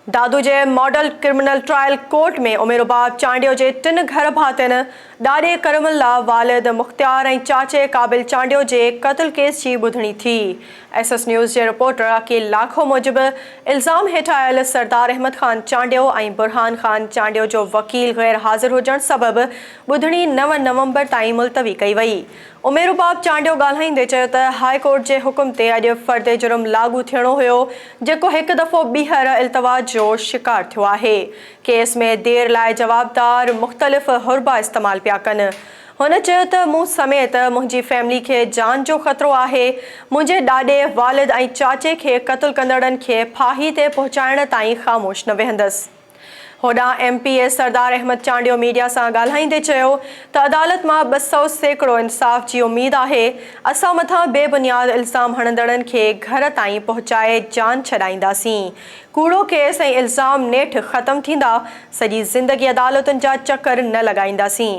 दादू जे model criminal trial court में उमेरुबाब चांडियो जे 3 घर भातियुनि ॾाॾे करमल्ला वालिद मुख्तियार ऐं चाचे काबिल चांडियो जे क़त्ल केस जी ॿुधणी थी। SS न्यूज़ जे रिपोर्टर अकील लाखो मूजिब इल्ज़ाम हेठि आयल सरदार अहमद ख़ान चांडियो ऐं बुरहान ख़ान चांडियो जो वकील गैर हाज़िर हुजण सबबि ॿुधणी 9 नवंबर ताईं मुलतवी कई वई। उमेरुबाब चांडियो ॻाल्हाईंदे चयो त हाई कोर्ट जे हुकुम ते अॼु फ़र्दे जुर्म लागू थियणो हुयो, जेको हिकु दफ़ो ॿीहर इल्तवा जो शिकार थियो आहे। केस में देर लाइ जवाबदार मुख़्तलिफ़ हुरबा इस्तेमाल पिया कनि। हुन चयो त मूं समेत मुंहिंजी फैमिली खे जान जो ख़तरो आहे। मुंहिंजे ॾाॾे वालिद ऐं चाचे खे क़त्ल कंदड़नि खे फाही ते पहुचाइण ताईं ख़ामोश न वेहंदसि। होॾां MPA सरदार अहमद चांडियो मीडिया सां ॻाल्हाईंदे चयो त अदालत मां 200 सैकड़ो इंसाफ़ जी उमेद आहे। असां मथां बेबुनियाद इल्ज़ाम हणंदड़नि खे घर ताईं पहुचाए जान छॾाईंदासीं। कूड़ो केस ऐं इल्ज़ाम नेठि ख़तमु थींदा, सॼी ज़िंदगी अदालतुनि जा चकर न लॻाईंदासीं।